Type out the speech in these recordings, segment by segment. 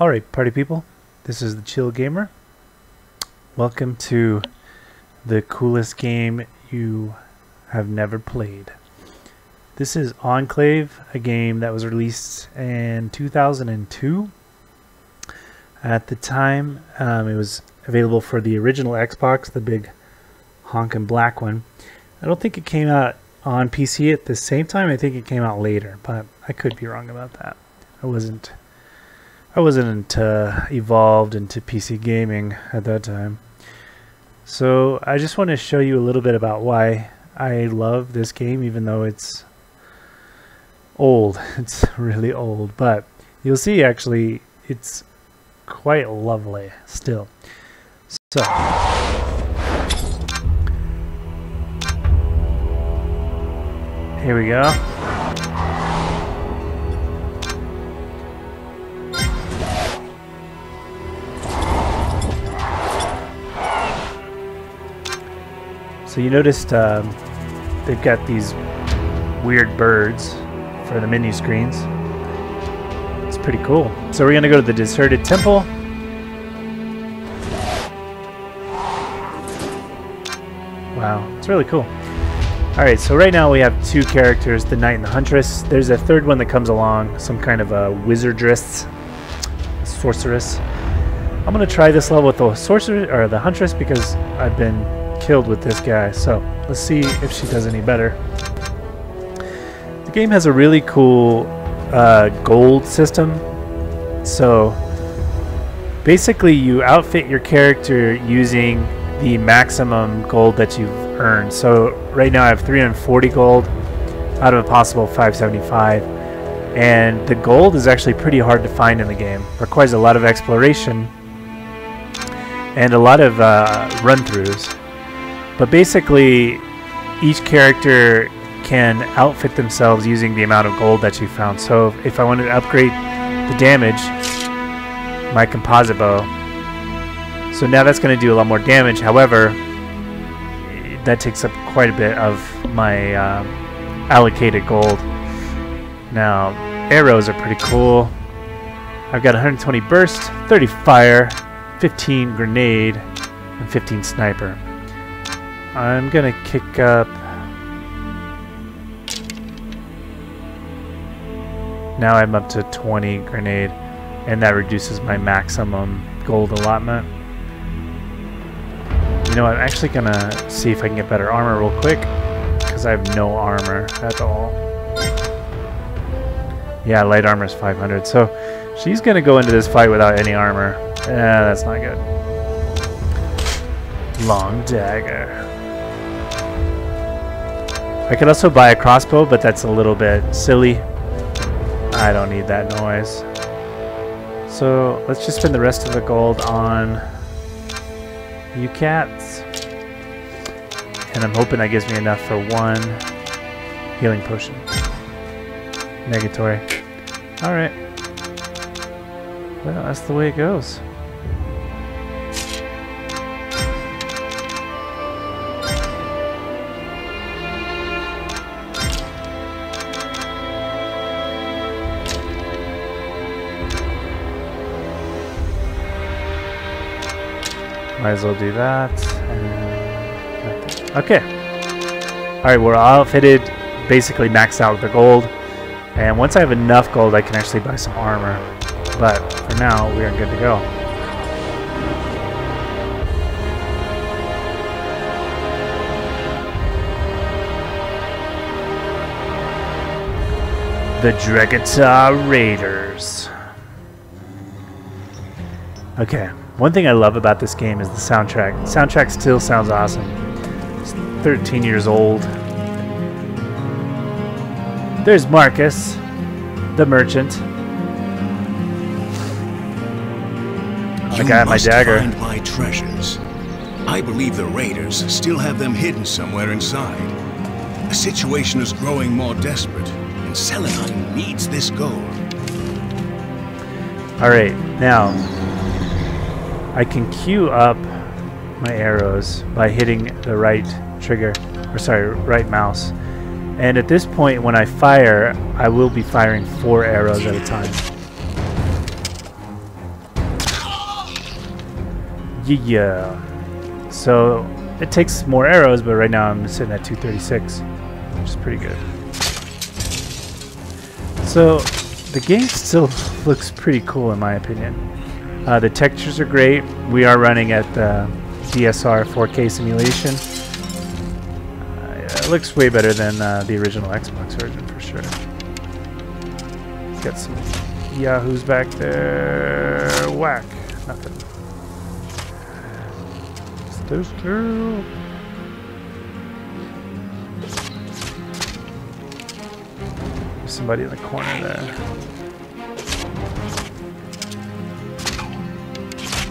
Alright, party people, this is the Chill Gamer. Welcome to the coolest game you have never played. This is Enclave, a game that was released in 2002. At the time, it was available for the original Xbox, the big honkin' black one. I don't think it came out on PC at the same time. I think it came out later, but I could be wrong about that. I wasn't evolved into PC gaming at that time. So I just want to show you a little bit about why I love this game, even though it's old. It's really old, but you'll see actually it's quite lovely still. So here we go. So you noticed they've got these weird birds for the menu screens. It's pretty cool. So we're gonna go to the deserted temple. Wow, it's really cool. Alright, so right now we have two characters, the Knight and the Huntress. There's a third one that comes along, some kind of a wizardress, sorceress. I'm gonna try this level with the sorcerer or the Huntress because I've been killed with this guy, so let's see if she does any better. The game has a really cool gold system. So basically you outfit your character using the maximum gold that you've earned. So right now I have 340 gold out of a possible 575, and the gold is actually pretty hard to find in the game. It requires a lot of exploration and a lot of run-throughs. But basically, each character can outfit themselves using the amount of gold that you found. So if I wanted to upgrade the damage, my composite bow, so now that's going to do a lot more damage. However, that takes up quite a bit of my allocated gold. Now, arrows are pretty cool. I've got 120 burst, 30 fire, 15 grenade, and 15 sniper. I'm gonna kick up. Now I'm up to 20 grenade, and that reduces my maximum gold allotment. You know, I'm actually gonna see if I can get better armor real quick, because I have no armor at all. Yeah, light armor is 500, so she's gonna go into this fight without any armor. Yeah, that's not good. Long dagger. I could also buy a crossbow, but that's a little bit silly. I don't need that noise. So let's just spend the rest of the gold on you cats. And I'm hoping that gives me enough for one healing potion. Negatory. Alright. Well, that's the way it goes. Might as well do that. Okay. Alright, we're outfitted, basically maxed out with the gold. And once I have enough gold, I can actually buy some armor. But for now, we are good to go. The Dregata Raiders. Okay. One thing I love about this game is the soundtrack. The soundtrack still sounds awesome. It's 13 years old. There's Marcus, the merchant. The guy at my dagger. Find my treasures. I believe the raiders still have them hidden somewhere inside. The situation is growing more desperate, and Celadine needs this gold. All right, now I can queue up my arrows by hitting the right trigger, or sorry, right mouse. And at this point, when I fire, I will be firing 4 arrows at a time. Yeah. So it takes more arrows, but right now I'm sitting at 236, which is pretty good. So the game still looks pretty cool in my opinion. The textures are great. We are running at the DSR 4K simulation. It looks way better than the original Xbox version for sure. Got some yahoos back there. Whack. Nothing. It's those two. There's somebody in the corner there.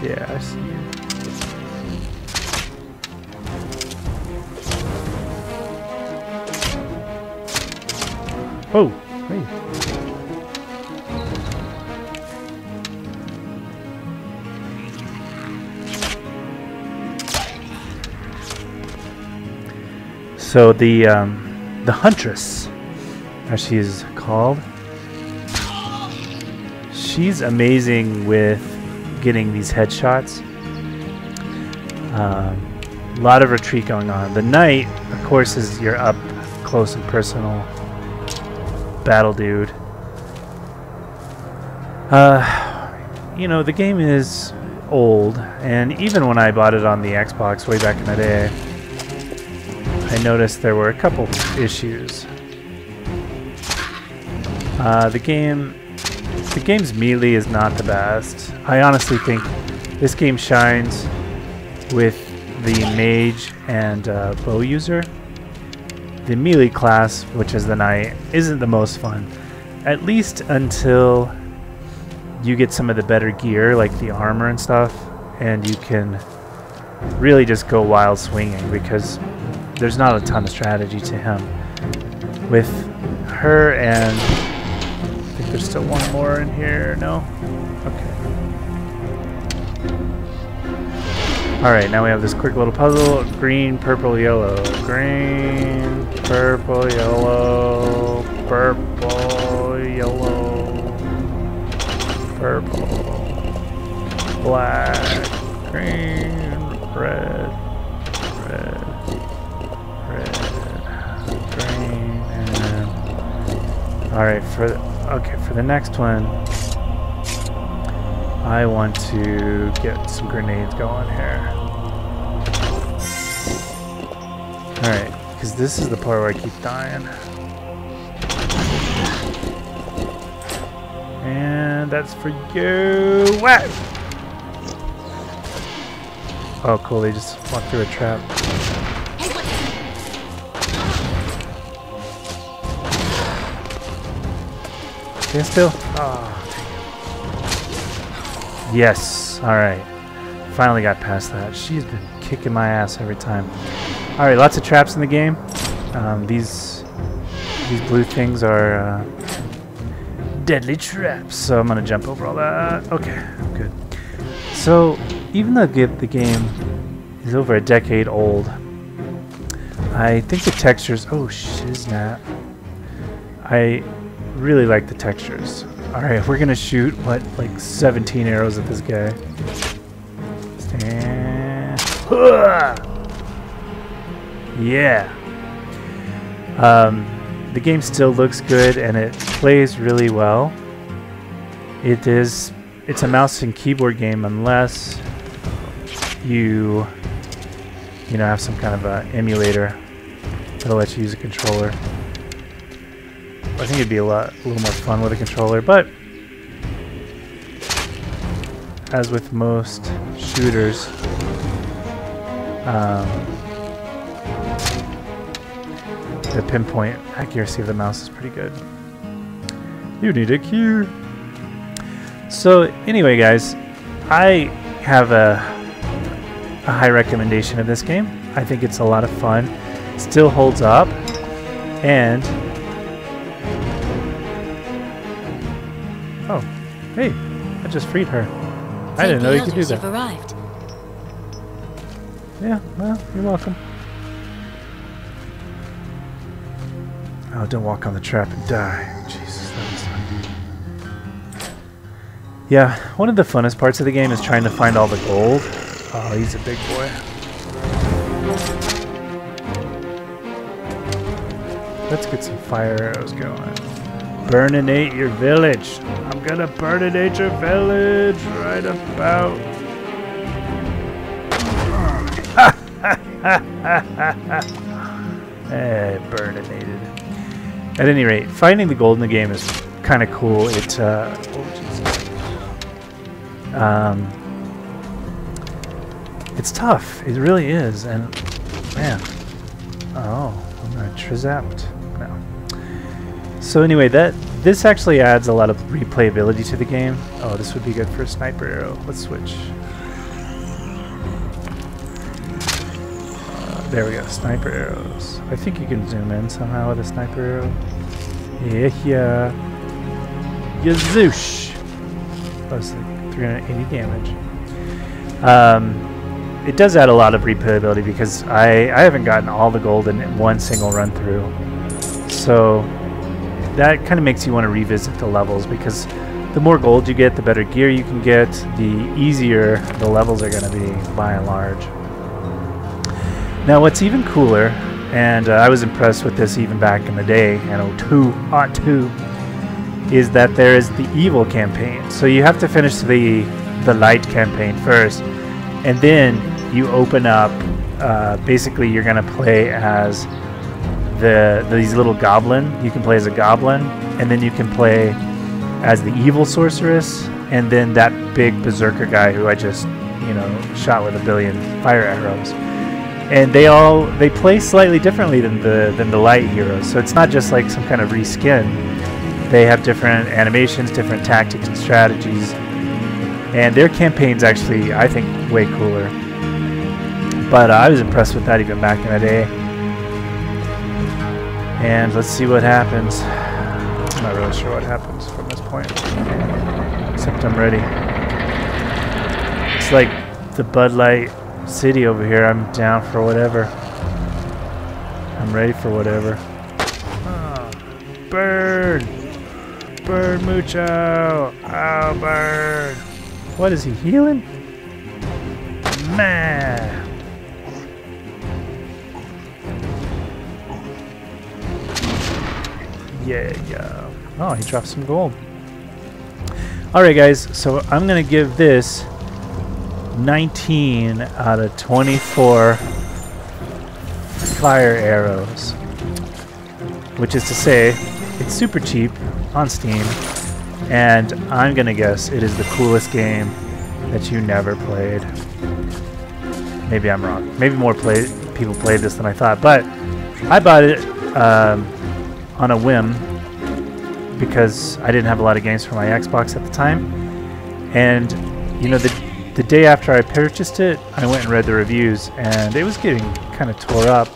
Yeah, I see you. Oh, hey. So the Huntress, as she is called, she's amazing with getting these headshots. A lot of retreat going on. The Knight, of course, is your up close and personal battle dude. You know, the game is old, and even when I bought it on the Xbox way back in the day, I noticed there were a couple issues. The game's melee is not the best. I honestly think this game shines with the mage and bow user. The melee class, which is the Knight, isn't the most fun, at least until you get some of the better gear like the armor and stuff, and you can really just go wild swinging because there's not a ton of strategy to him. With her, and I think there's still one more in here. No? Okay. Alright, now we have this quick little puzzle. Green, purple, yellow. Green, purple, yellow. Purple, yellow. Purple. Black. Green, red. Red. Green, and alright, for the next one, I want to get some grenades going here. Alright, because this is the part where I keep dying. And that's for you. What? Oh, cool, they just walked through a trap. Stand still. Oh. Yes. Alright. Finally got past that. She's been kicking my ass every time. Alright, lots of traps in the game. These blue things are deadly traps. So I'm going to jump over all that. Okay, good. So, even though the game is over a decade old, I think the textures... Oh, shiznat. I really like the textures. Alright, we're gonna shoot, what, like 17 arrows at this guy. Stand. Yeah. The game still looks good and it plays really well. It's a mouse and keyboard game unless you have some kind of a emulator that'll let you use a controller. I think it'd be a little more fun with a controller, but as with most shooters, the pinpoint accuracy of the mouse is pretty good. You need a cue. So anyway, guys, I have a high recommendation of this game. I think it's a lot of fun. Still holds up, and oh, hey, I just freed her. I didn't know you could do that. Arrived. Yeah, well, you're welcome. Oh, don't walk on the trap and die. Jesus, that was not... Yeah, one of the funnest parts of the game is trying to find all the gold. Oh, he's a big boy. Let's get some fire arrows going. Burninate your village. I'm gonna burninate your village right about. Burninated. At any rate, finding the gold in the game is kind of cool. It's tough. It really is. And man, oh, I'm not trizapped. No. So anyway, this actually adds a lot of replayability to the game. Oh, this would be good for a sniper arrow. Let's switch. There we go, sniper arrows. I think you can zoom in somehow with a sniper arrow. Yeah. Yazoosh! Plus like 380 damage. It does add a lot of replayability because I haven't gotten all the gold in one single run through. So that kind of makes you want to revisit the levels because the more gold you get, the better gear you can get, the easier the levels are going to be by and large. Now what's even cooler, and I was impressed with this even back in the day, in 02, is that there is the evil campaign. So you have to finish the light campaign first, and then you open up, basically you're going to play as these little goblin. You can play as a goblin, and then you can play as the evil sorceress, and then that big berserker guy who I just, shot with 1 billion fire arrows. And they play slightly differently than the light heroes. So it's not just like some kind of reskin. They have different animations, different tactics and strategies. And their campaign's actually, I think, way cooler. But I was impressed with that even back in the day. And let's see what happens. I'm not really sure what happens from this point. Except I'm ready. It's like the Bud Light City over here. I'm down for whatever. I'm ready for whatever. Oh, burn! Burn, Mucho! Oh, burn! What is he healing? Man! Yeah. Oh, he dropped some gold. Alright guys, so I'm gonna give this 19 out of 24 fire arrows, which is to say it's super cheap on Steam, and I'm gonna guess it is the coolest game that you never played. Maybe I'm wrong. Maybe more people played this than I thought, but I bought it on a whim because I didn't have a lot of games for my Xbox at the time, and the day after I purchased it, I went and read the reviews, and it was getting kind of tore up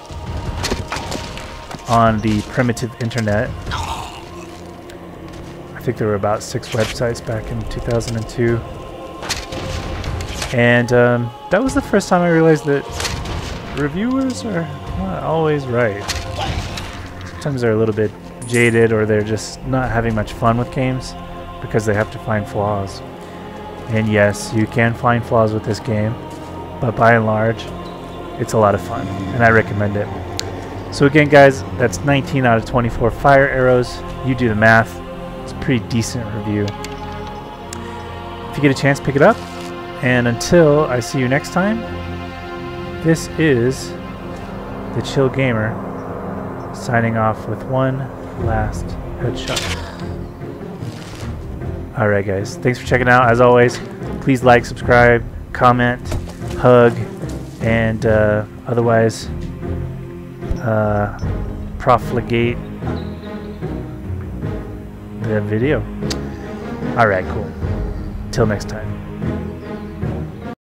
on the primitive internet. I think there were about 6 websites back in 2002. And that was the first time I realized that reviewers are not always right. Sometimes they're a little bit jaded, or they're just not having much fun with games because they have to find flaws. And yes, you can find flaws with this game, but by and large, it's a lot of fun, and I recommend it. So again, guys, that's 19 out of 24 fire arrows. You do the math. It's a pretty decent review. If you get a chance, pick it up. And until I see you next time, this is the Chill Gamer signing off with one last headshot. Alright guys, thanks for checking out. As always, please like, subscribe, comment, hug, and otherwise profligate the video. Alright, cool. Till next time.